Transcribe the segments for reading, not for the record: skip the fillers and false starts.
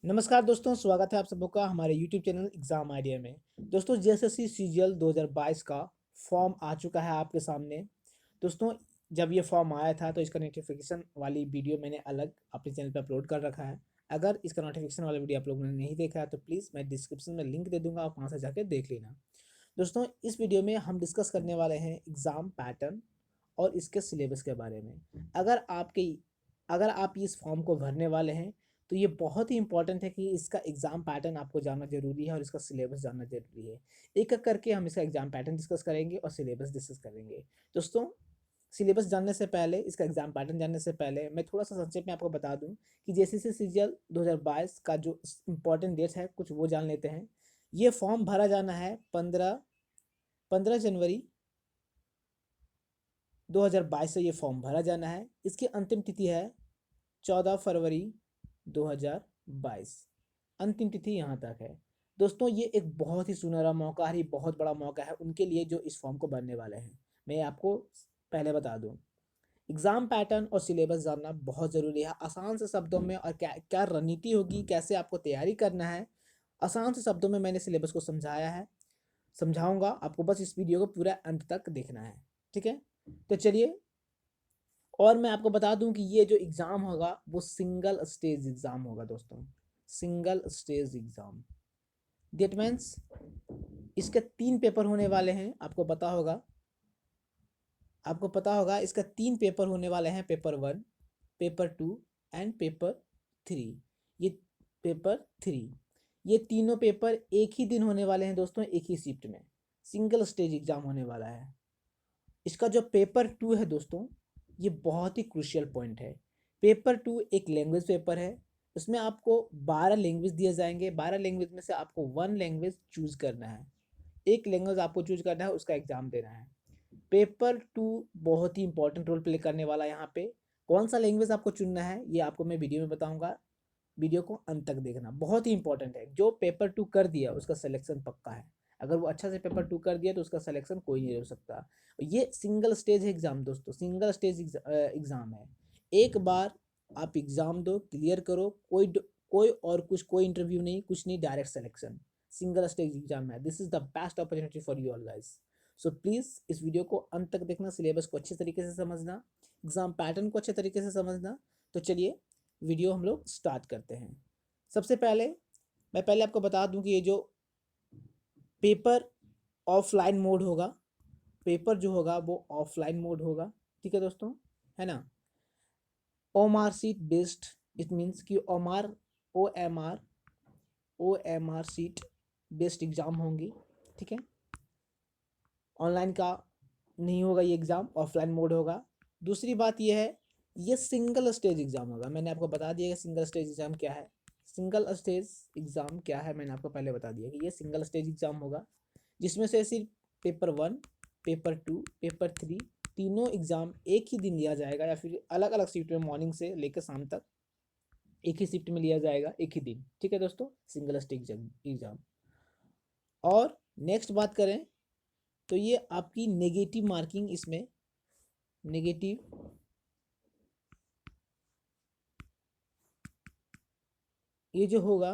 नमस्कार दोस्तों, स्वागत है आप सबों का हमारे YouTube चैनल एग्जाम आइडिया में। दोस्तों, जेएसएससी सीजीएल 2022 का फॉर्म आ चुका है आपके सामने। दोस्तों, जब ये फॉर्म आया था तो इसका नोटिफिकेशन वाली वीडियो मैंने अलग अपने चैनल पर अपलोड कर रखा है। अगर इसका नोटिफिकेशन वाला वीडियो आप लोगों ने नहीं देखा है तो प्लीज़ मैं डिस्क्रिप्शन में लिंक दे दूंगा, आप वहाँ से जाकर देख लेना। दोस्तों, इस वीडियो में हम डिस्कस करने वाले हैं एग्ज़ाम पैटर्न और इसके सिलेबस के बारे में। अगर आप इस फॉर्म को भरने वाले हैं तो ये बहुत ही इंपॉर्टेंट है कि इसका एग्ज़ाम पैटर्न आपको जानना ज़रूरी है और इसका सिलेबस जानना ज़रूरी है। एक-एक करके हम इसका एग्ज़ाम पैटर्न डिस्कस करेंगे और सिलेबस डिस्कस करेंगे। दोस्तों, सिलेबस जानने से पहले, इसका एग्ज़ाम पैटर्न जानने से पहले मैं थोड़ा-सा संक्षेप में आपको बता दूँ कि जेसीसी सीजीएल 2022 का जो इम्पोर्टेंट डेट्स है कुछ वो जान लेते हैं। ये फॉर्म भरा जाना है 15 जनवरी 2022 से ये फॉर्म भरा जाना है। इसकी अंतिम तिथि है 14 फरवरी 2022। अंतिम तिथि यहाँ तक है। दोस्तों, ये एक बहुत ही सुनहरा मौका है, ये बहुत बड़ा मौका है उनके लिए जो इस फॉर्म को भरने वाले हैं। मैं आपको पहले बता दूँ, एग्ज़ाम पैटर्न और सिलेबस जानना बहुत ज़रूरी है। आसान से शब्दों में और क्या क्या रणनीति होगी, कैसे आपको तैयारी करना है, आसान से शब्दों में मैंने सिलेबस को समझाया है, समझाऊँगा। आपको बस इस वीडियो को पूरा अंत तक देखना है, ठीक है? तो चलिए, और मैं आपको बता दूं कि ये जो एग्ज़ाम होगा वो सिंगल स्टेज एग्ज़ाम होगा दोस्तों। Single stage exam that means इसके 3 पेपर होने वाले हैं। आपको पता होगा इसका 3 पेपर होने वाले हैं, पेपर 1, पेपर 2 एंड पेपर 3। ये पेपर 3, ये तीनों पेपर एक ही दिन होने वाले हैं दोस्तों, एक ही शिफ्ट में। सिंगल स्टेज एग्ज़ाम होने वाला है। इसका जो पेपर 2 है दोस्तों, ये बहुत ही क्रूशियल पॉइंट है। पेपर 2 एक लैंग्वेज पेपर है। उसमें आपको 12 लैंग्वेज दिए जाएंगे। 12 लैंग्वेज में से आपको 1 लैंग्वेज चूज करना है। एक लैंग्वेज आपको चूज करना है, उसका एग्जाम देना है। पेपर 2 बहुत ही इंपॉर्टेंट रोल प्ले करने वाला है यहाँ पे। कौन सा लैंग्वेज आपको चुनना है ये आपको मैं वीडियो में बताऊंगा। वीडियो को अंत तक देखना, बहुत ही इंपॉर्टेंट है। जो पेपर 2 कर दिया उसका सिलेक्शन पक्का है। अगर वो अच्छा से पेपर 2 कर दिया तो उसका सिलेक्शन कोई नहीं हो सकता। ये सिंगल स्टेज है एग्ज़ाम दोस्तों, सिंगल स्टेज एग्ज़ाम है। एक बार आप एग्ज़ाम दो, क्लियर करो, कोई इंटरव्यू नहीं, कुछ नहीं, direct selection. Single stage exam है। This is the best opportunity for you all guys. So please इस वीडियो को अंत तक देखना, सिलेबस को अच्छे तरीके से समझना, एग्ज़ाम पैटर्न को अच्छे तरीके से समझना। तो चलिए, वीडियो हम लोग स्टार्ट करते हैं। सबसे पहले मैं पहले आपको बता दूं कि ये जो पेपर ऑफलाइन मोड होगा, पेपर जो होगा वो ऑफलाइन मोड होगा, ठीक है दोस्तों, है ना? OMR sheet based, it means कि O M R sheet based exam होंगी, ठीक है? ऑनलाइन का नहीं होगा ये एग्ज़ाम, ऑफलाइन मोड होगा। दूसरी बात ये है, ये सिंगल स्टेज एग्ज़ाम होगा। मैंने आपको बता दिया कि सिंगल स्टेज एग्ज़ाम क्या है। सिंगल स्टेज एग्ज़ाम क्या है मैंने आपको पहले बता दिया कि ये सिंगल स्टेज एग्ज़ाम होगा, जिसमें से सिर्फ पेपर 1, पेपर 2, पेपर 3 तीनों एग्ज़ाम एक ही दिन लिया जाएगा, या फिर अलग अलग शिफ्ट में मॉर्निंग से लेकर शाम तक एक ही शिफ्ट में लिया जाएगा, एक ही दिन, ठीक है दोस्तों, सिंगल स्टेज एग्ज़ाम। और नेक्स्ट बात करें तो ये आपकी नेगेटिव मार्किंग, इसमें नेगेटिव ये जो होगा,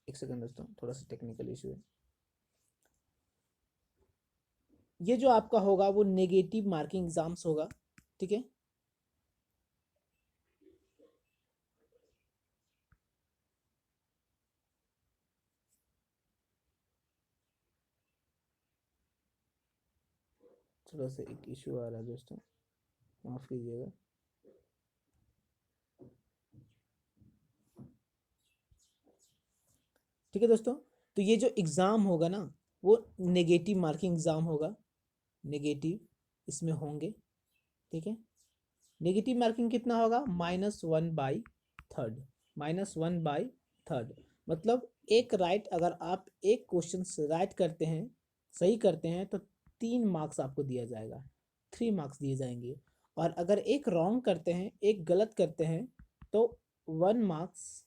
एक सेकंड दोस्तों, थोड़ा सा टेक्निकल इशू है। ये जो आपका होगा वो नेगेटिव मार्किंग एग्जाम्स होगा, ठीक है? थोड़ा सा एक इशू आ रहा है दोस्तों, माफ़ कीजिएगा। ठीक है दोस्तों, तो ये जो एग्ज़ाम होगा ना, वो नेगेटिव मार्किंग एग्ज़ाम होगा। नेगेटिव इसमें होंगे, ठीक है? नेगेटिव मार्किंग कितना होगा? -1/3। -1/3 मतलब एक राइट, अगर आप एक क्वेश्चन राइट करते हैं, सही करते हैं, तो 3 मार्क्स आपको दिया जाएगा, 3 मार्क्स दिए जाएंगे। और अगर एक रॉन्ग करते हैं, एक गलत करते हैं, तो 1 मार्क्स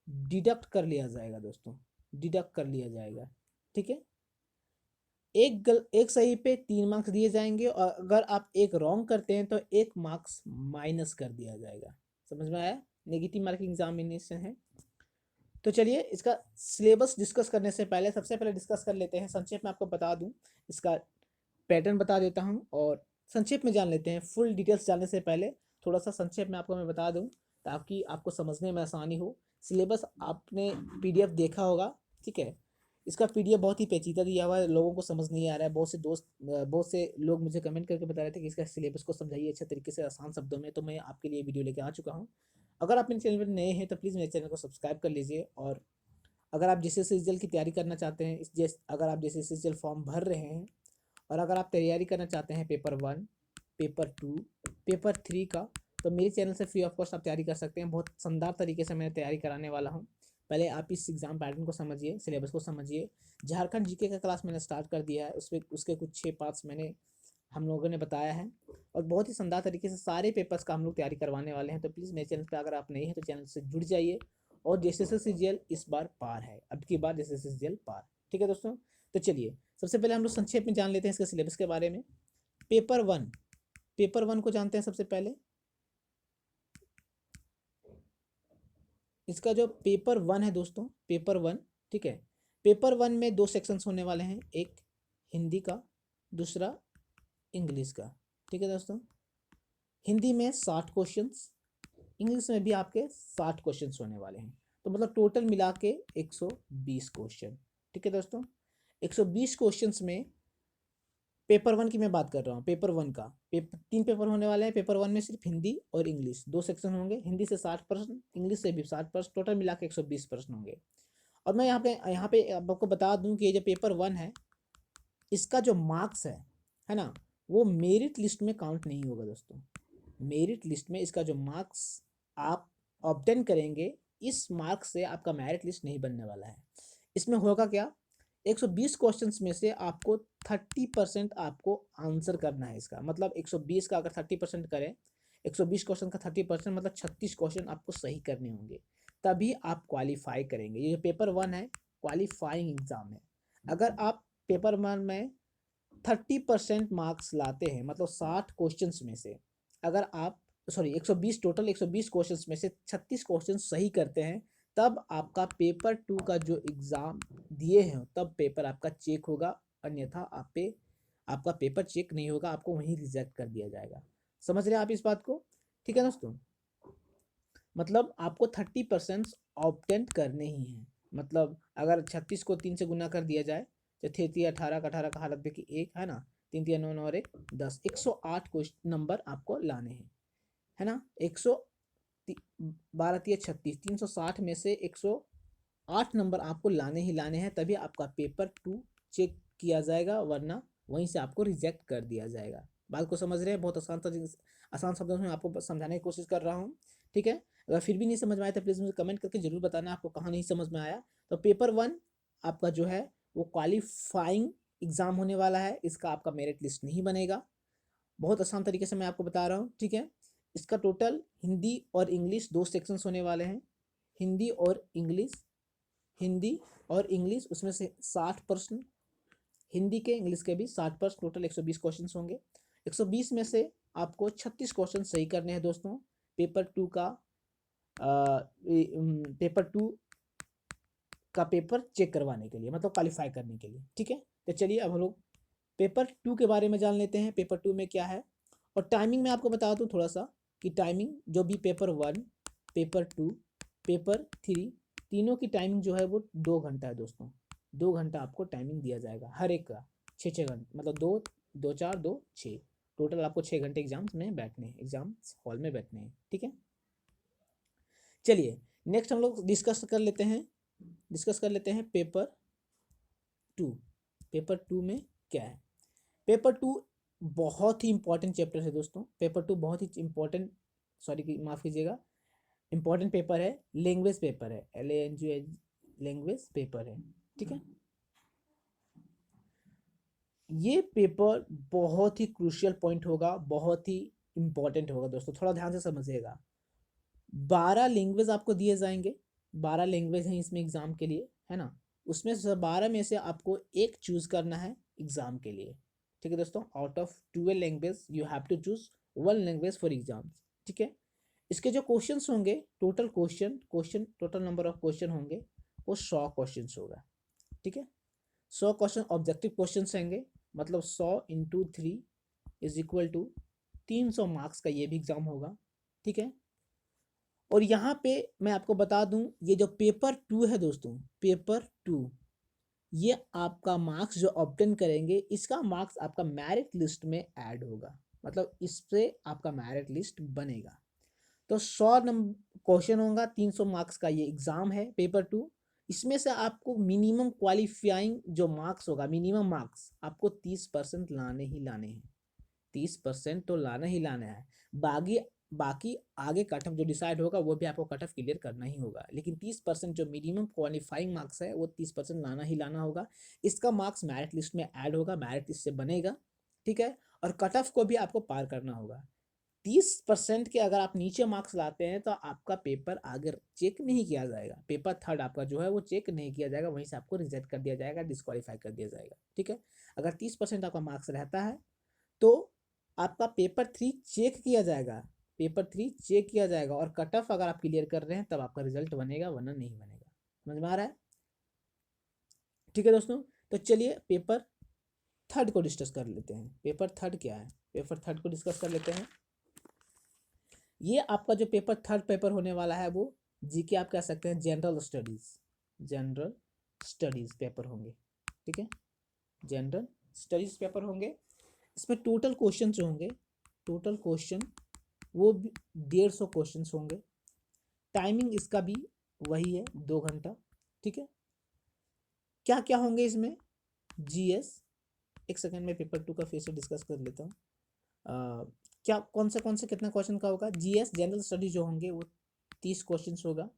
डिडक्ट कर लिया जाएगा दोस्तों, डिडक्ट कर लिया जाएगा, ठीक है? एक सही पे 3 मार्क्स दिए जाएंगे, और अगर आप एक रॉन्ग करते हैं तो 1 मार्क्स माइनस कर दिया जाएगा, समझ में आया? नेगेटिव मार्किंग एग्जामिनेशन है। तो चलिए इसका सिलेबस डिस्कस करने से पहले सबसे पहले डिस्कस कर लेते हैं, संक्षेप में आपको बता दूं, इसका पैटर्न बता देता हूं और संक्षेप में जान लेते हैं। फुल डिटेल्स जानने से पहले थोड़ा सा संक्षेप में आपको मैं बता दूं ताकि आपको समझने में आसानी हो। सिलेबस आपने पीडीएफ देखा होगा, ठीक है। इसका पीडीएफ बहुत ही पेचीदा दिया हुआ है, लोगों को समझ नहीं आ रहा है। बहुत से लोग मुझे कमेंट करके बता रहे थे कि इसका सिलेबस को समझाइए अच्छे तरीके से आसान शब्दों में, तो मैं आपके लिए वीडियो लेके आ चुका हूँ। अगर आप मेरे चैनल पर नए हैं तो प्लीज़ मेरे चैनल को सब्सक्राइब कर लीजिए। और अगर आप जैसे सीजीएल की तैयारी करना चाहते हैं, अगर आप जैसे सीजीएल फॉर्म भर रहे हैं और अगर आप तैयारी करना चाहते हैं पेपर 1, पेपर 2, पेपर 3 का, तो मेरे चैनल से फ्री ऑफ कॉस्ट आप तैयारी कर सकते हैं। बहुत शानदार तरीके से मैं तैयारी कराने वाला हूँ। पहले आप इस एग्जाम पैटर्न को समझिए, सिलेबस को समझिए। झारखंड जीके का क्लास मैंने स्टार्ट कर दिया है, उसमें उसके कुछ 6 पार्ट्स हम लोगों ने बताया है और बहुत ही शानदार तरीके से सारे पेपर्स का हम लोग तैयारी करवाने वाले हैं। तो प्लीज़ मेरे चैनल पर अगर आप नहीं हैं तो चैनल से जुड़ जाइए। और जैसे सीजीएल इस बार पार है, अब की बार जैसे सीजीएल पार, ठीक है दोस्तों। तो चलिए सबसे पहले हम लोग संक्षेप में जान लेते हैं इसके सिलेबस के बारे में। पेपर 1 को जानते हैं सबसे पहले। इसका जो पेपर 1 है दोस्तों, पेपर 1, ठीक है। पेपर 1 में 2 सेक्शंस होने वाले हैं, एक हिंदी का, दूसरा इंग्लिश का, ठीक है दोस्तों। हिंदी में 60 क्वेश्चंस, इंग्लिश में भी आपके 60 क्वेश्चंस होने वाले हैं। तो मतलब टोटल मिला के 120 क्वेश्चन, ठीक है दोस्तों। 120 क्वेश्चंस में पेपर 1 की मैं बात कर रहा हूँ। पेपर 1 का 3 पेपर होने वाले हैं। पेपर 1 में सिर्फ हिंदी और इंग्लिश 2 सेक्शन होंगे। हिंदी से 60 प्रश्न, इंग्लिश से भी 60 प्रश्न, टोटल मिला के 120 प्रश्न होंगे। और मैं यहाँ पे आपको बता दूं कि ये जो पेपर 1 है, इसका जो मार्क्स है ना, वो मेरिट लिस्ट में काउंट नहीं होगा दोस्तों। मेरिट लिस्ट में इसका जो मार्क्स आप ऑब्टेन करेंगे, इस मार्क्स से आपका मेरिट लिस्ट नहीं बनने वाला है। इसमें होगा क्या, 120 क्वेश्चंस में से आपको 30% आपको आंसर करना है। इसका मतलब 120 का अगर 30% करें, 120 क्वेश्चन का 30% मतलब 36 क्वेश्चन आपको सही करने होंगे, तभी आप क्वालिफाई करेंगे। ये जो पेपर 1 है क्वालिफाइंग एग्जाम है। अगर आप पेपर 1 में 30% मार्क्स लाते हैं, मतलब 60 क्वेश्चंस में से अगर आप 120 टोटल 120 क्वेश्चंस में से 36 क्वेश्चन सही करते हैं, तब आपका पेपर 2 का जो एग्ज़ाम दिए हैं तब पेपर आपका चेक होगा। अन्यथा आपका पेपर चेक नहीं होगा, आपको वहीं रिजेक्ट कर दिया जाएगा। समझ रहे हैं आप इस बात को? ठीक है दोस्तों। मतलब आपको 30% ऑब्टेंट करने ही हैं। मतलब अगर 36 को 3 से गुना कर दिया जाए तो 3 18 का 18 का हालत देखिए 1 है ना, 3 3 9 और 1 10, 108 क्वेश्चन नंबर आपको लाने हैं, है ना। 12 3 36, 360 में से 108 नंबर आपको लाने ही लाने हैं, तभी आपका पेपर 2 चेक किया जाएगा, वरना वहीं से आपको रिजेक्ट कर दिया जाएगा। बात को समझ रहे हैं? बहुत आसान शब्दों में आपको समझाने की कोशिश कर रहा हूँ, ठीक है। अगर फिर भी नहीं समझ में आया तो प्लीज़ मुझे कमेंट करके जरूर बताना आपको कहाँ नहीं समझ में आया। तो पेपर 1 आपका जो है वो क्वालिफाइंग एग्जाम होने वाला है, इसका आपका मेरिट लिस्ट नहीं बनेगा। बहुत आसान तरीके से मैं आपको बता रहा हूँ, ठीक है। इसका टोटल हिंदी और इंग्लिश 2 सेक्शंस होने वाले हैं। हिंदी और इंग्लिश उसमें से 60 प्रश्न, हिंदी के इंग्लिश के भी 60 प्रश्न, टोटल 120 क्वेश्चन होंगे। 120 में से आपको 36 क्वेश्चन सही करने हैं दोस्तों, पेपर 2 का पेपर चेक करवाने के लिए, मतलब क्वालिफाई करने के लिए, ठीक है। तो चलिए अब हम लोग पेपर 2 के बारे में जान लेते हैं, पेपर 2 में क्या है। और टाइमिंग में आपको बता दूं थोड़ा सा कि टाइमिंग जो भी पेपर 1, पेपर 2, पेपर 3, तीनों की टाइमिंग जो है वो 2 घंटा है दोस्तों। 2 घंटा आपको टाइमिंग दिया जाएगा हर एक का, 6 घंटे, मतलब 2 2 4 2 6, टोटल आपको 6 घंटे एग्जाम्स में बैठने हैं, एग्जाम हॉल में बैठने हैं, ठीक है। चलिए नेक्स्ट हम लोग डिस्कस कर लेते हैं पेपर 2। पेपर 2 में क्या है? पेपर 2 बहुत ही इंपॉर्टेंट चैप्टर है दोस्तों। पेपर 2 बहुत ही इंपॉर्टेंट, माफ़ कीजिएगा, इंपॉर्टेंट पेपर है। लैंग्वेज पेपर है, LANGUAGE लैंग्वेज पेपर है, ठीक है। ये पेपर बहुत ही क्रूशियल पॉइंट होगा, बहुत ही इंपॉर्टेंट होगा दोस्तों, थोड़ा ध्यान से समझिएगा। 12 लैंग्वेज आपको दिए जाएंगे, 12 लैंग्वेज हैं इसमें एग्जाम के लिए, है ना। उसमें से 12 में से आपको एक चूज करना है एग्जाम के लिए, ठीक है दोस्तों। Out of 12 language you have to choose 1 language for exams, ठीक है। इसके जो क्वेश्चंस होंगे, टोटल नंबर ऑफ क्वेश्चन होंगे वो 100 क्वेश्चंस होगा। ठीक है, 100 क्वेश्चन ऑब्जेक्टिव क्वेश्चन रहेंगे, मतलब 100 × 3 इज इक्वल टू 300 मार्क्स का ये भी एग्जाम होगा। ठीक है, और यहाँ पे मैं आपको बता दूं, ये जो पेपर 2 है दोस्तों, पेपर 2, ये आपका मार्क्स जो ऑब्टेन करेंगे, इसका मार्क्स आपका मेरिट लिस्ट में ऐड होगा, मतलब इससे आपका मेरिट लिस्ट बनेगा। तो 100 नंबर क्वेश्चन होगा, 300 मार्क्स का ये एग्जाम है पेपर 2। इसमें से आपको मिनिमम क्वालिफाइंग जो मार्क्स होगा, मिनिमम मार्क्स आपको 30% लाने ही लाने हैं, 30% तो लाना ही लाना है। बाकी बाकी आगे कट ऑफ जो डिसाइड होगा वो भी आपको कट ऑफ क्लियर करना ही होगा, लेकिन 30% जो मिनिमम क्वालिफाइंग मार्क्स है वो 30% लाना ही लाना होगा। इसका मार्क्स मेरिट लिस्ट में ऐड होगा, मेरिट लिस्ट से बनेगा। ठीक है, और कट ऑफ को भी आपको पार करना होगा। 30% के अगर आप नीचे मार्क्स लाते हैं तो आपका पेपर आगे चेक नहीं किया जाएगा, पेपर थर्ड आपका जो है वो चेक नहीं किया जाएगा, वहीं से आपको रिजेक्ट कर दिया जाएगा, डिस्क्वालीफाई कर दिया जाएगा। ठीक है, अगर 30% आपका मार्क्स रहता है तो आपका पेपर 3 चेक किया जाएगा, पेपर 3 चेक किया जाएगा, और कट ऑफ अगर आप क्लियर कर रहे हैं तब आपका रिजल्ट बनेगा, वरना नहीं बनेगा। समझ में आ रहा है? ठीक है दोस्तों, तो चलिए पेपर थर्ड को डिस्कस कर लेते हैं। पेपर थर्ड क्या है, पेपर थर्ड को डिस्कस कर लेते हैं। ये आपका जो पेपर थर्ड पेपर होने वाला है वो जीके आप कह सकते हैं जनरल स्टडीज पेपर होंगे। ठीक है, जनरल स्टडीज पेपर होंगे। इसमें टोटल क्वेश्चन जो होंगे, टोटल क्वेश्चन वो 150 क्वेश्चन होंगे। टाइमिंग इसका भी वही है, 2 घंटा। ठीक है, क्या क्या होंगे इसमें? जीएस, एक सेकंड में पेपर 2 का फिर से डिस्कस कर लेता हूँ। क्या कौन से कितना क्वेश्चन का होगा? जीएस जनरल स्टडी जो होंगे वो 30 क्वेश्चन होगा।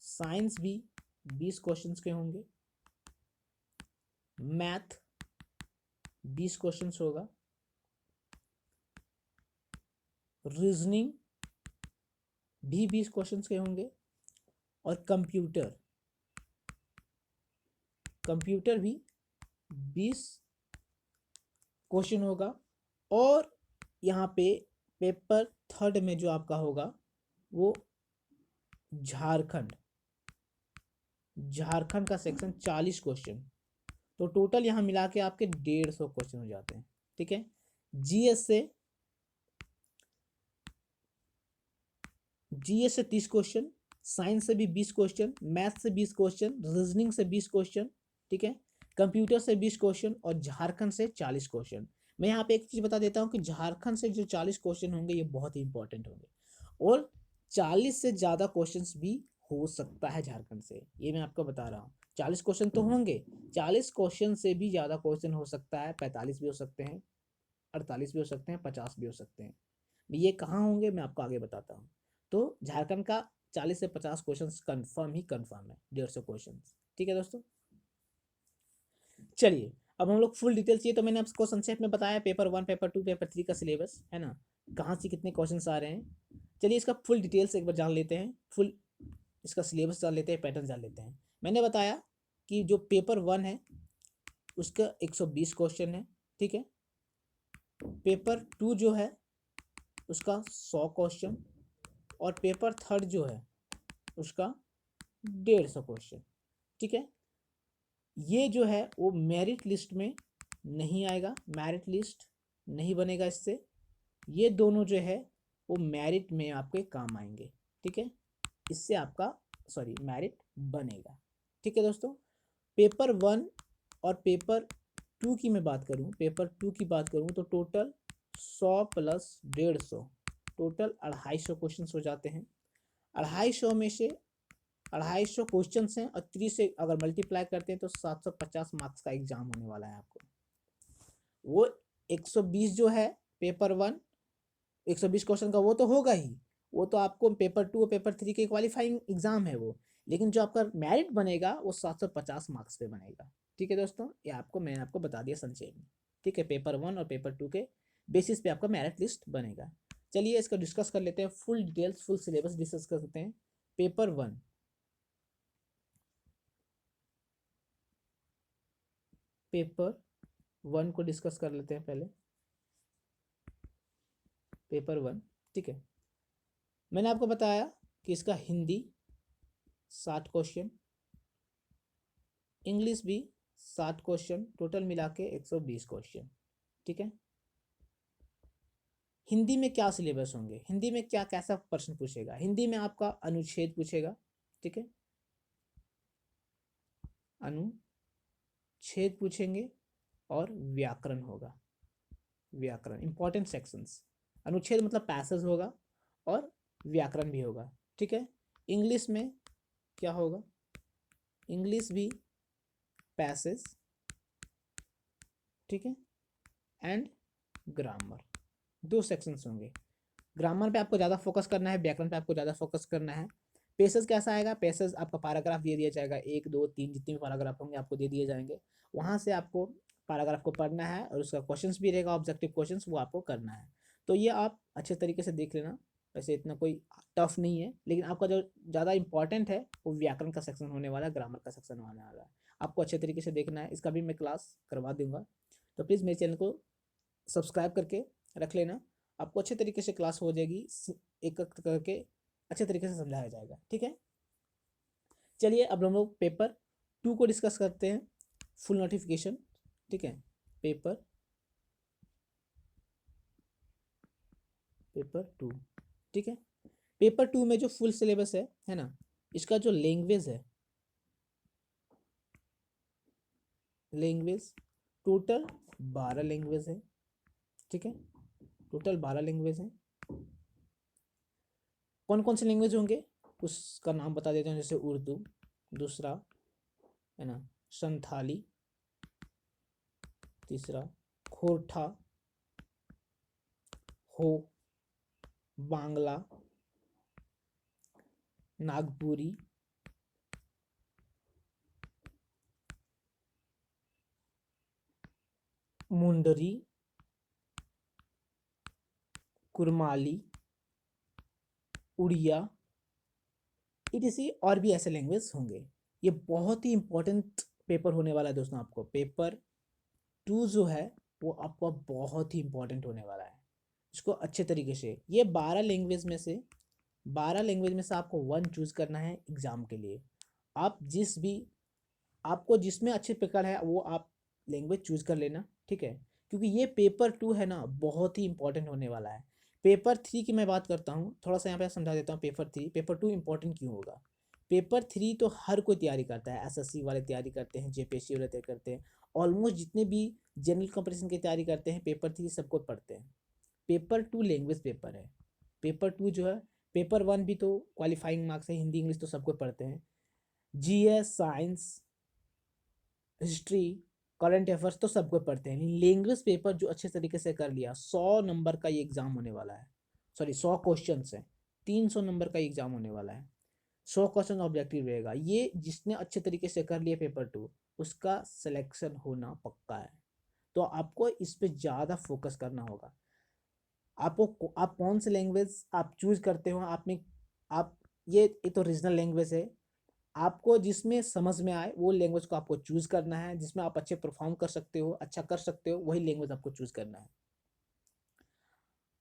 साइंस भी 20 क्वेश्चन के होंगे। मैथ 20 क्वेश्चन होगा। रीजनिंग भी 20 क्वेश्चन के होंगे। और कंप्यूटर भी 20 क्वेश्चन होगा। और यहाँ पे पेपर थर्ड में जो आपका होगा वो झारखंड का सेक्शन 40 क्वेश्चन। तो टोटल यहाँ मिला के आपके 150 क्वेश्चन हो जाते हैं। ठीक है, जीएस से 30 क्वेश्चन, साइंस से भी 20 क्वेश्चन, मैथ से 20 क्वेश्चन, रीजनिंग से 20 क्वेश्चन। ठीक है, कंप्यूटर से 20 क्वेश्चन और झारखंड से 40 क्वेश्चन। मैं यहाँ पे एक चीज बता देता हूँ कि झारखंड से जो 40 क्वेश्चन होंगे ये बहुत ही इंपॉर्टेंट होंगे, और 40 से ज़्यादा क्वेश्चंस भी हो सकता है झारखंड से, ये मैं आपको बता रहा हूँ। 40 क्वेश्चन तो होंगे, 40 क्वेश्चन से भी ज़्यादा क्वेश्चन हो सकता है, 45 भी हो सकते हैं, 48 भी हो सकते हैं, 50 भी हो सकते हैं। ये कहाँ होंगे मैं आपको आगे बताता हूँ। तो झारखंड का 40 से 50 क्वेश्चन कंफर्म है, 150 क्वेश्चन। ठीक है दोस्तों, चलिए अब हम लोग फुल डिटेल चाहिए तो मैंने आपको संक्षेप में बताया पेपर 1, पेपर 2, पेपर 3 का सिलेबस है ना, कहाँ से कितने क्वेश्चन आ रहे हैं। चलिए इसका फुल डिटेल्स एक बार जान लेते हैं, फुल इसका सिलेबस जान लेते हैं, पैटर्न जान लेते हैं। मैंने बताया कि जो पेपर 1 है उसका 120 क्वेश्चन है। ठीक है, पेपर 2 जो है उसका 100 क्वेश्चन, और पेपर थर्ड जो है उसका 150 क्वेश्चन। ठीक है, ये जो है वो मेरिट लिस्ट में नहीं आएगा, मेरिट लिस्ट नहीं बनेगा इससे। ये दोनों जो है वो मेरिट में आपके काम आएंगे। ठीक है, इससे आपका मेरिट बनेगा। ठीक है दोस्तों, पेपर 1 और पेपर 2 की मैं बात करूं, पेपर 2 की बात करूं तो टोटल 100 + 150, टोटल 250 क्वेश्चन हो जाते हैं। 250 में से 250 क्वेश्चन हैं, और 3 से अगर मल्टीप्लाई करते हैं तो 750 मार्क्स का एग्जाम होने वाला है आपको। वो 120 जो है पेपर 1, 120 क्वेश्चन का वो तो होगा ही, वो तो आपको पेपर 2 और पेपर 3 के क्वालिफाइंग एग्जाम है वो, लेकिन जो आपका मेरिट बनेगा वो 750 मार्क्स पे बनेगा। ठीक है दोस्तों, ये मैंने आपको बता दिया संक्षेप में। ठीक है, पेपर 1 और पेपर 2 के बेसिस पे आपका मेरिट लिस्ट बनेगा। चलिए इसको डिस्कस कर लेते हैं, full details full syllabus discuss कर सकते हैं। पेपर 1, पेपर 1 को डिस्कस कर लेते हैं पहले। पेपर 1, ठीक है। मैंने आपको बताया कि इसका हिंदी 60 क्वेश्चन, इंग्लिश भी 60 क्वेश्चन, टोटल मिला के 120 क्वेश्चन, ठीक है। हिंदी में क्या सिलेबस होंगे, हिंदी में क्या कैसा प्रश्न पूछेगा, हिंदी में आपका अनुच्छेद पूछेगा, ठीक है, अनुच्छेद पूछेंगे और व्याकरण होगा, व्याकरण इंपॉर्टेंट सेक्शंस। अनुच्छेद मतलब पैसेज होगा और व्याकरण भी होगा, ठीक है। इंग्लिश में क्या होगा, इंग्लिश भी पैसेज, ठीक है, एंड ग्रामर, 2 सेक्शंस होंगे। ग्रामर पे आपको ज़्यादा फोकस करना है, व्याकरण पे आपको ज़्यादा फोकस करना है। पैसेज कैसा आएगा, पैसेज आपका पैराग्राफ दे दिया जाएगा, 1 2 3 जितने भी पैराग्राफ होंगे आपको दे दिए जाएंगे, वहाँ से आपको पैराग्राफ को पढ़ना है और उसका क्वेश्चंस भी रहेगा, ऑब्जेक्टिव क्वेश्चंस, वो आपको करना है। तो ये आप अच्छे तरीके से देख लेना, वैसे इतना कोई टफ नहीं है, लेकिन आपका जो ज़्यादा इंपॉर्टेंट है वो व्याकरण का सेक्शन होने वाला है, ग्रामर का सेक्शन होने वाला है, आपको अच्छे तरीके से देखना है। इसका भी मैं क्लास करवा दूंगा, तो प्लीज़ मेरे चैनल को सब्सक्राइब करके रख लेना, आपको अच्छे तरीके से क्लास हो जाएगी, एक एक करके अच्छे तरीके से समझाया जाएगा, ठीक है। चलिए अब हम लोग पेपर 2 को डिस्कस करते हैं, फुल नोटिफिकेशन, ठीक है। पेपर 2, ठीक है। पेपर 2 में जो फुल सिलेबस है ना, इसका जो लैंग्वेज है, लैंग्वेज टोटल 12 लैंग्वेज है, ठीक है, टोटल 12 लैंग्वेज हैं। कौन कौन से लैंग्वेज होंगे उसका नाम बता देते हैं, जैसे उर्दू, दूसरा है ना संथाली, तीसरा खोरठा, हो, बांग्ला, नागपुरी, मुंडरी, कुरमाली, उड़िया, इसी और भी ऐसे लैंग्वेज होंगे। ये बहुत ही इंपॉर्टेंट पेपर होने वाला है दोस्तों, आपको पेपर 2 जो है वो आपका बहुत ही इंपॉर्टेंट होने वाला है। इसको अच्छे तरीके से, ये 12 लैंग्वेज में से, 12 लैंग्वेज में से आपको 1 चूज करना है एग्जाम के लिए। आप जिस भी, आपको जिसमें अच्छे प्रकार है वो आप लैंग्वेज चूज कर लेना, ठीक है, क्योंकि ये पेपर 2 है ना बहुत ही इंपॉर्टेंट होने वाला है। पेपर 3 की मैं बात करता हूँ, थोड़ा सा यहाँ पे समझा देता हूँ। पेपर 3, पेपर 2 इंपॉर्टेंट क्यों होगा। पेपर 3 तो हर कोई तैयारी करता है, एसएससी वाले तैयारी करते हैं, जेपीएससी वाले तैयारी करते हैं, ऑलमोस्ट जितने भी जनरल कंपटीशन की तैयारी करते हैं पेपर 3 सबको पढ़ते हैं। पेपर 2 लैंग्वेज पेपर है, पेपर 2 जो है, पेपर 1 भी तो क्वालिफाइंग मार्क्स है, हिंदी इंग्लिश तो सबको पढ़ते हैं, GS, science, history, current affairs तो सबको पढ़ते हैं। लैंग्वेज पेपर जो अच्छे तरीके से कर लिया, 100 नंबर का ये एग्जाम होने वाला है, सॉरी 100 क्वेश्चन है, 300 नंबर का एग्जाम होने वाला है, 100 क्वेश्चन ऑब्जेक्टिव रहेगा। ये जिसने अच्छे तरीके से कर लिया पेपर 2 उसका सिलेक्शन होना पक्का है। तो आपको इस पे ज़्यादा फोकस करना होगा। आपको, आप कौन से लैंग्वेज आप चूज करते हो, आप में, आप, ये तो रीजनल लैंग्वेज है, आपको जिसमें समझ में आए वो लैंग्वेज को आपको चूज करना है, जिसमें आप अच्छे परफॉर्म कर सकते हो, अच्छा कर सकते हो, वही लैंग्वेज आपको चूज करना है।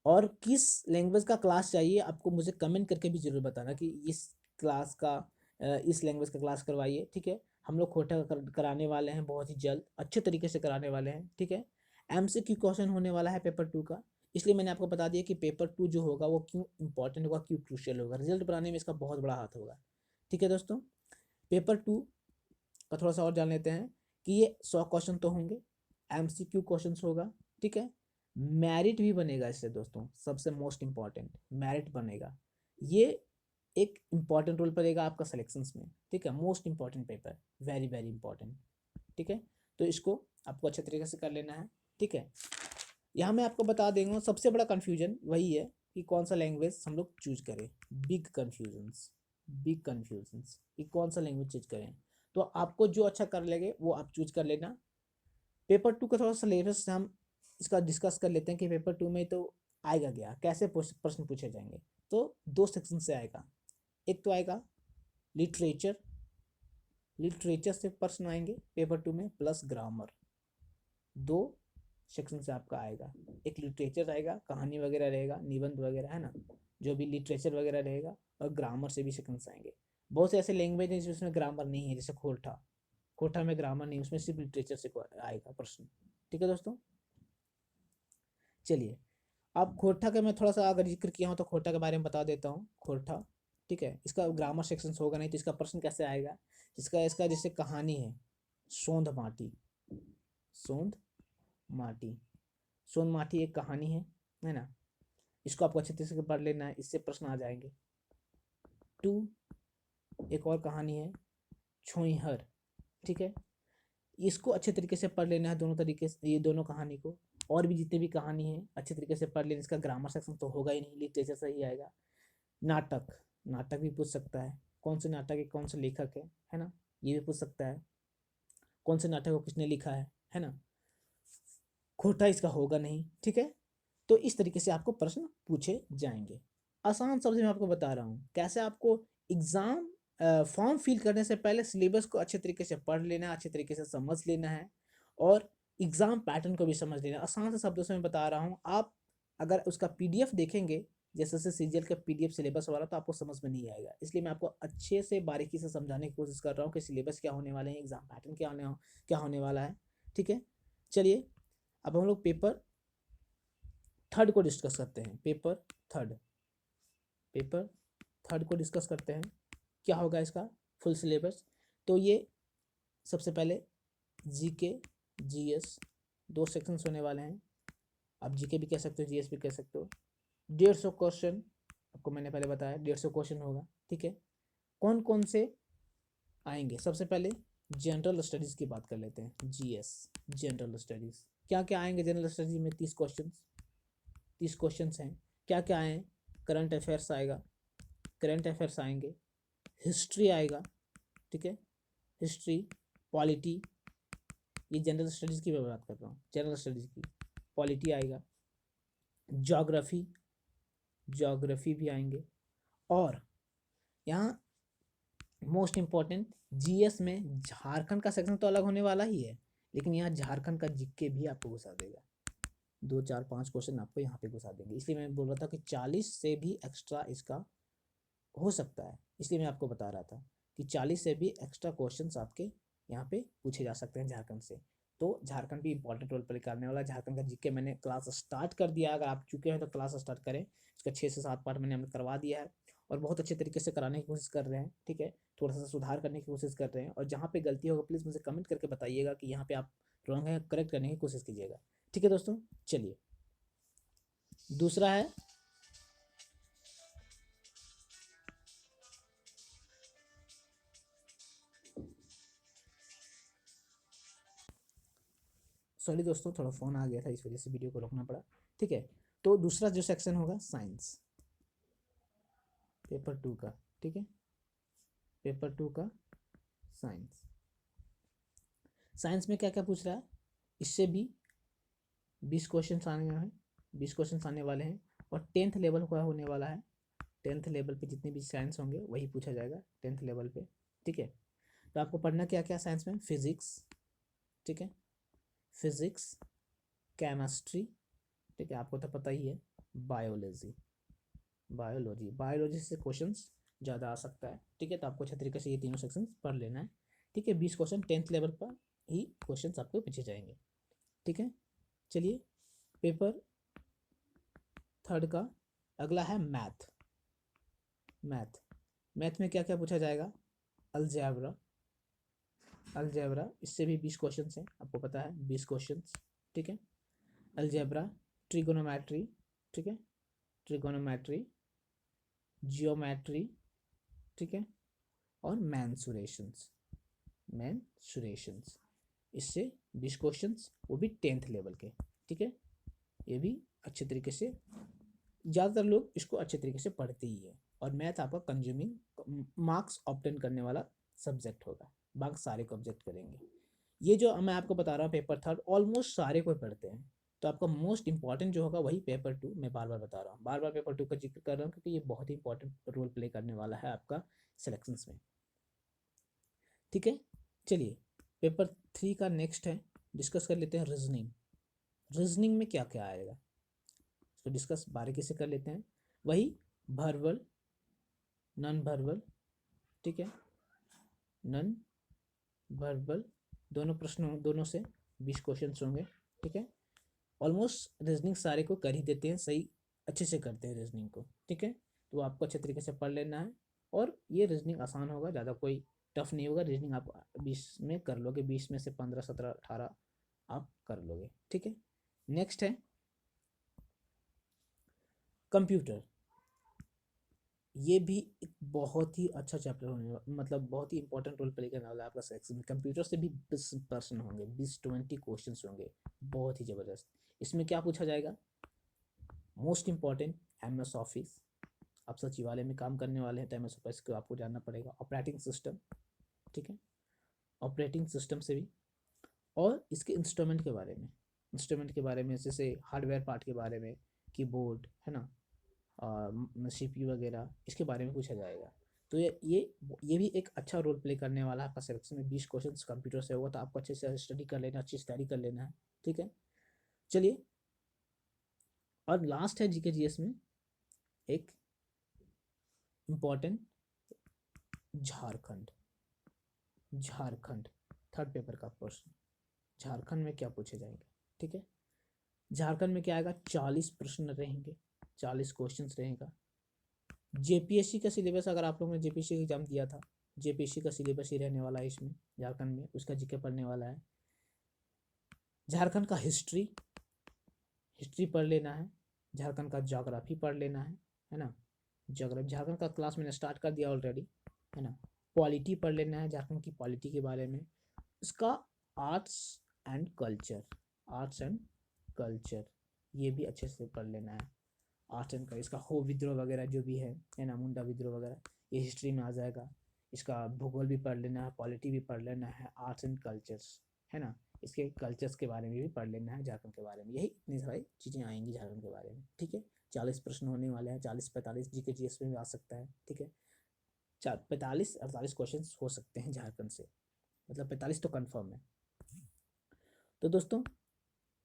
और किस लैंग्वेज का क्लास चाहिए आपको मुझे कमेंट करके भी जरूर बताना कि इस क्लास का, इस लैंग्वेज का क्लास करवाइए, ठीक है। हम लोग खोटा कराने वाले हैं बहुत ही जल्द, अच्छे तरीके से कराने वाले हैं, ठीक है। एमसीक्यू क्वेश्चन होने वाला है पेपर 2 का, इसलिए मैंने आपको बता दिया कि पेपर 2 जो होगा वो क्यों इंपॉर्टेंट होगा, क्यों क्रूशियल होगा, रिजल्ट बनाने में इसका बहुत बड़ा हाथ होगा, ठीक है दोस्तों। पेपर 2 का थोड़ा सा और जान लेते हैं कि ये 100 क्वेश्चन तो होंगे, एमसीक्यू क्वेश्चन होगा, ठीक है। मेरिट भी बनेगा इससे दोस्तों, सबसे मोस्ट इम्पॉर्टेंट मेरिट बनेगा, ये एक इम्पॉर्टेंट रोल पड़ेगा आपका सिलेक्शंस में, ठीक है। Most important paper, very very important, ठीक है। तो इसको आपको अच्छे तरीके से कर लेना है, ठीक है। यहाँ मैं आपको बता देंगे सबसे बड़ा कन्फ्यूजन वही है कि कौन सा लैंग्वेज हम लोग चूज करें, बिग कन्फ्यूजन्स, बिग कन्फ्यूजन्स कि कौन सा लैंग्वेज चूज करें। तो आपको जो अच्छा कर लगे वो आप चूज कर लेना। पेपर 2 का थोड़ा सा सिलेबस हम इसका डिस्कस कर लेते हैं कि पेपर 2 में तो आएगा क्या, कैसे प्रश्न पूछे जाएंगे। तो 2 सेक्शन से आएगा, एक तो आएगा लिटरेचर, लिटरेचर से प्रश्न आएंगे पेपर 2 में, प्लस ग्रामर, 2 सेक्शन से आपका आएगा। एक लिटरेचर आएगा, कहानी वगैरह रहेगा, निबंध वगैरह, है ना, जो भी लिटरेचर वगैरह रहेगा, और ग्रामर से भी सेक्शंस आएंगे। बहुत से ऐसे लैंग्वेज हैं जिसमें ग्रामर नहीं है, जैसे खोरठा, खोरठा में ग्रामर नहीं, उसमें सिर्फ लिटरेचर से आएगा प्रश्न। ठीक है दोस्तों, चलिए अब खोरठा का मैं थोड़ा सा अगर जिक्र किया हूँ तो खोरठा के बारे में बता देता हूँ। खोरठा, ठीक है, इसका ग्रामर सेक्शन होगा नहीं, तो इसका प्रश्न कैसे आएगा। इसका जैसे कहानी है सोंध माटी, सोंध माटी, सोन माटी एक कहानी है ना, इसको आपको अच्छे तरीके से पढ़ लेना है, इससे प्रश्न आ जाएंगे। टू, एक और कहानी है छोइहर, ठीक है, इसको अच्छे तरीके से पढ़ लेना है, दोनों तरीके से ये दोनों कहानी को, और भी जितने भी कहानी है अच्छे तरीके से पढ़ लेना। इसका ग्रामर सेक्शन तो होगा ही नहीं, लिटरेचर से ही आएगा। नाटक, नाटक भी पूछ सकता है, कौन से नाटक है, कौन से लेखक है ना, ये भी पूछ सकता है, कौन से नाटक को किसने लिखा है ना। खोटा इसका होगा नहीं, ठीक है। तो इस तरीके से आपको प्रश्न पूछे जाएंगे। आसान शब्द में आपको बता रहा हूँ कैसे आपको एग्जाम फॉर्म फिल करने से पहले सिलेबस को अच्छे तरीके से पढ़ लेना है, अच्छे तरीके से समझ लेना है, और एग्जाम पैटर्न को भी समझ लेना है। आसान से शब्दों से मैं बता रहा हूँ, आप अगर उसका पीडीएफ देखेंगे जैसे सीजीएल का पीडीएफ सिलेबस वाला, तो आपको समझ में नहीं आएगा। इसलिए मैं आपको अच्छे से बारीकी से समझाने की कोशिश कर रहा हूँ कि सिलेबस क्या होने वाले हैं, एग्जाम पैटर्न क्या होने वाला है। ठीक है, चलिए अब हम लोग पेपर थर्ड को डिस्कस करते हैं। पेपर थर्ड को डिस्कस करते हैं। क्या होगा इसका फुल सिलेबस। तो ये सबसे पहले जीके जीएस दो सेक्शंस होने वाले हैं। आप जीके भी कह सकते हो, जीएस भी कह सकते हो। 150 क्वेश्चन आपको मैंने पहले बताया, 150 क्वेश्चन होगा। ठीक है, कौन कौन से आएंगे, सबसे पहले जनरल स्टडीज़ की बात कर लेते हैं। जीएस जनरल स्टडीज़ क्या क्या आएंगे जनरल स्टडीज में, 30 क्वेश्चन हैं। क्या क्या आए, करंट अफेयर्स आएगा, करंट अफेयर्स आएंगे, हिस्ट्री आएगा, ठीक है, हिस्ट्री, पॉलिटी, ये जनरल स्टडीज़ की मैं बात कर रहा हूँ, जनरल स्टडीज़ की। पॉलिटी आएगा, ज्योग्राफी भी आएंगे, और यहाँ मोस्ट इम्पॉर्टेंट जीएस में झारखंड का सेक्शन तो अलग होने वाला ही है, लेकिन यहाँ झारखंड का जीके भी आपको घुसा देगा। 2 4 5 क्वेश्चन आपको यहाँ पे घुसा देंगे। इसलिए मैं बोल रहा था कि 40 से भी एक्स्ट्रा इसका हो सकता है। इसलिए मैं आपको बता रहा था कि 40 से भी एक्स्ट्रा क्वेश्चंस आपके यहाँ पे पूछे जा सकते हैं झारखंड से। तो झारखंड भी इंपॉर्टेंट रोल प्ले करने वाला है। झारखंड का जीके मैंने क्लास स्टार्ट कर दिया, अगर आप चुके हैं तो क्लास स्टार्ट करें। इसका 6 से 7 पार्ट मैंने करवा दिया है, और बहुत अच्छे तरीके से कराने की कोशिश कर रहे हैं। ठीक है, थोड़ा सा सुधार करने की कोशिश कर रहे हैं, और जहाँ पे गलती होगा प्लीज़ मुझे कमेंट करके बताइएगा कि यहाँ पे आप रॉन्ग है, करेक्ट करने की कोशिश कीजिएगा। ठीक है दोस्तों, चलिए दूसरा है सॉरी दोस्तों, थोड़ा फ़ोन आ गया था, इस वजह से वीडियो को रोकना पड़ा। ठीक है, तो दूसरा जो सेक्शन होगा साइंस, पेपर 2 का। ठीक है, पेपर 2 का साइंस। साइंस में क्या क्या पूछ रहा है, इससे भी 20 क्वेश्चन आने हैं, 20 क्वेश्चन आने वाले हैं, और 10th लेवल का होने वाला है। 10th लेवल पे जितने भी साइंस होंगे वही पूछा जाएगा 10th लेवल पे। ठीक है, तो आपको पढ़ना क्या क्या साइंस में, फिजिक्स, ठीक है, फिजिक्स, केमिस्ट्री, ठीक है, आपको तो पता ही है, बायोलॉजी, बायोलॉजी से क्वेश्चंस ज़्यादा आ सकता है। ठीक है, तो आपको अच्छे तरीके से ये तीनों सेक्शन पढ़ लेना है। ठीक है, 20 क्वेश्चन 10th लेवल पर ही क्वेश्चंस आपको पूछे जाएंगे। ठीक है, चलिए पेपर थर्ड का अगला है मैथ। मैथ में क्या क्या पूछा जाएगा, अलजेब्रा, इससे भी 20 क्वेश्चन हैं, आपको पता है 20 क्वेश्चन। ठीक है, अलजेब्रा, ट्रिगोनोमेट्री, ठीक है, ट्रिगोनोमेट्री, जियोमेट्री, ठीक है, और मैंसुरेशंस, इससे 20 क्वेश्चंस, वो भी 10th लेवल के। ठीक है, ये भी अच्छे तरीके से, ज़्यादातर लोग इसको अच्छे तरीके से पढ़ते ही है। और मैथ आपका कंज्यूमिंग मार्क्स ऑब्टेन करने वाला सब्जेक्ट होगा, मार्क्स सारे को ऑब्जेक्ट करेंगे। ये जो मैं आपको बता रहा हूँ पेपर थर्ड ऑलमोस्ट सारे को पढ़ते हैं, तो आपका मोस्ट इंपॉर्टेंट जो होगा वही पेपर 2। मैं बार बार बता रहा हूँ, बार बार पेपर 2 का जिक्र कर रहा हूँ, क्योंकि ये बहुत ही इंपॉर्टेंट रोल प्ले करने वाला है आपका सिलेक्शंस में। ठीक है, चलिए पेपर 3 का नेक्स्ट है, डिस्कस कर लेते हैं रीजनिंग। रीजनिंग में क्या क्या आएगा इसको डिस्कस बारीकी से कर लेते हैं। वही वर्बल, नॉन वर्बल, ठीक है, नॉन वर्बल, दोनों प्रश्न, दोनों से 20 क्वेश्चन होंगे, ठीक है। ऑलमोस्ट रीजनिंग सारे को कर ही देते हैं, सही अच्छे से करते हैं रीजनिंग को, ठीक है। तो आपको अच्छे तरीके से पढ़ लेना है और ये रीजनिंग आसान होगा, ज़्यादा कोई टफ नहीं होगा। रीजनिंग आप 20 में कर लोगे, 20 में से 15, 17, 18 आप कर लोगे, ठीक है। नेक्स्ट है कंप्यूटर। ये भी एक बहुत ही अच्छा चैप्टर होने वाला, मतलब बहुत ही इंपॉर्टेंट रोल प्ले करने वाला है आपका सेक्शन में। कंप्यूटर से भी 20% होंगे, 20-20 क्वेश्चन होंगे, बहुत ही ज़बरदस्त। इसमें क्या पूछा जाएगा, मोस्ट इंपॉर्टेंट MS ऑफिस, आप सचिवालय में काम करने वाले हैं तो MS ऑफिस को आपको जानना पड़ेगा। ऑपरेटिंग सिस्टम, ठीक है, ऑपरेटिंग सिस्टम से भी, और इसके इंस्ट्रूमेंट के बारे में, इंस्ट्रूमेंट के बारे में जैसे हार्डवेयर पार्ट के बारे में, कीबोर्ड है ना, CPU वगैरह, इसके बारे में पूछा जाएगा। तो ये भी एक अच्छा रोल प्ले करने वाला है आपका सिलेक्शन में। 20 क्वेश्चन कंप्यूटर से होगा तो आपको अच्छे से स्टडी कर लेना, अच्छी तैयारी कर लेना है, ठीक है। चलिए, और लास्ट है GK GS में एक important, Jharkhand. Jharkhand third paper का प्रश्न, झारखंड में क्या पूछे जाएंगे, ठीक है। झारखंड में क्या आएगा, 40 प्रश्न रहेंगे, 40 क्वेश्चन रहेगा। JPSC का सिलेबस, अगर आप लोगों ने JPSC का एग्जाम दिया था, JPSC का सिलेबस ही रहने वाला है इसमें, झारखंड में उसका GK पढ़ने वाला है। झारखंड का हिस्ट्री पढ़ लेना है, झारखंड का ज्योग्राफी पढ़ लेना है ना, ज्योग्राफी झारखंड का क्लास मैंने स्टार्ट कर दिया ऑलरेडी, है ना। पॉलिटी पढ़ लेना है, झारखंड की पॉलिटी के बारे में। इसका arts and culture, arts and culture ये भी अच्छे से पढ़ लेना है। आर्ट्स एंड कल्चर, इसका हो विद्रोह वगैरह जो भी है ना, मुंडा विद्रोह वगैरह, ये हिस्ट्री में आ जाएगा। इसका भूगोल भी पढ़ लेना है, पॉलिटी भी पढ़ लेना है, आर्ट्स एंड कल्चर्स, है ना। इसके कल्चर्स के बारे में भी पढ़ लेना है, झारखंड के बारे में। यही इतनी सारी चीज़ें आएंगी झारखंड के बारे में, ठीक है। 40 प्रश्न होने वाले हैं, 40-45 GK GS में भी आ सकता है, ठीक है। 45-48 क्वेश्चन हो सकते हैं झारखंड से, मतलब 45 तो कन्फर्म है। तो दोस्तों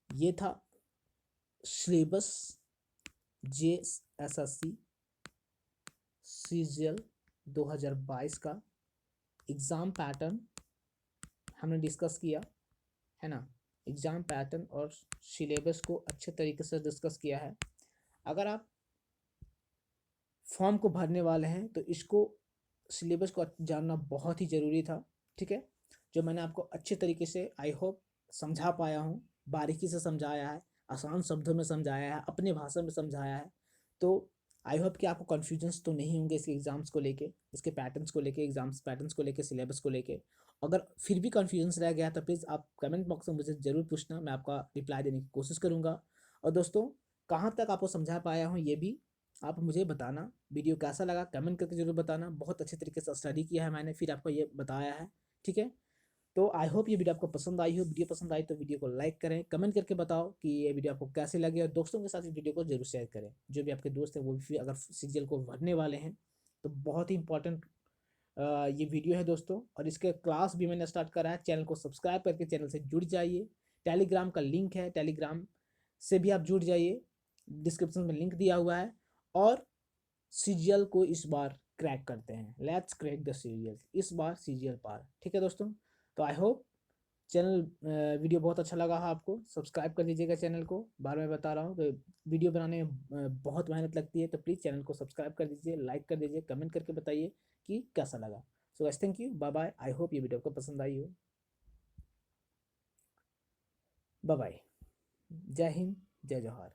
ये था सिलेबस JSSC CGL 2022 का एग्ज़ाम पैटर्न हमने डिस्कस किया, है ना। एग्ज़ाम पैटर्न और सिलेबस को अच्छे तरीके से डिस्कस किया है। अगर आप फॉर्म को भरने वाले हैं तो इसको, सिलेबस को जानना बहुत ही ज़रूरी था, ठीक है। जो मैंने आपको अच्छे तरीके से आई होप समझा पाया हूँ, बारीकी से समझाया है, आसान शब्दों में समझाया है, अपने भाषा में समझाया है। तो आई होप कि आपको कन्फ्यूजन्स तो नहीं होंगे इसके एग्ज़ाम्स को लेके, इसके पैटर्न्स को लेके, एग्ज़ाम्स पैटर्न्स को लेके, सिलेबस को लेके। अगर फिर भी कन्फ्यूजन्स रह गया तो प्लीज़ आप कमेंट बॉक्स में मुझे ज़रूर पूछना, मैं आपका रिप्लाई देने की कोशिश करूँगा। और दोस्तों कहाँ तक आपको समझा पाया हूँ ये भी आप मुझे बताना। वीडियो कैसा लगा कमेंट करके जरूर बताना। बहुत अच्छे तरीके से स्टडी किया है मैंने, फिर आपको ये बताया है, ठीक है। तो आई होप ये वीडियो आपको पसंद आई हो। वीडियो पसंद आई तो वीडियो को लाइक करें, कमेंट करके बताओ कि ये वीडियो आपको कैसे लगे, और दोस्तों के साथ इस वीडियो को जरूर शेयर करें। जो भी आपके दोस्त हैं वो भी अगर CGL को भरने वाले हैं तो बहुत ही इंपॉर्टेंट ये वीडियो है दोस्तों। और इसके क्लास भी मैंने स्टार्ट करा है, चैनल को सब्सक्राइब करके चैनल से जुड़ जाइए। टेलीग्राम का लिंक है, टेलीग्राम से भी आप जुड़ जाइए, डिस्क्रिप्शन में लिंक दिया हुआ है। और CGL को इस बार क्रैक करते हैं, लेट्स क्रैक द CGL, इस बार CGL पार, ठीक है दोस्तों। तो आई होप चैनल वीडियो बहुत अच्छा लगा है आपको, सब्सक्राइब कर दीजिएगा चैनल को। बार मैं बता रहा हूँ तो वीडियो बनाने में बहुत मेहनत लगती है, तो प्लीज़ चैनल को सब्सक्राइब कर दीजिए, लाइक कर दीजिए, कमेंट करके बताइए कि कैसा लगा। So guys thank you, bye bye. I hope ये वीडियो आपको पसंद आई हो। बाय बाय, जय हिंद, जय जवाहर।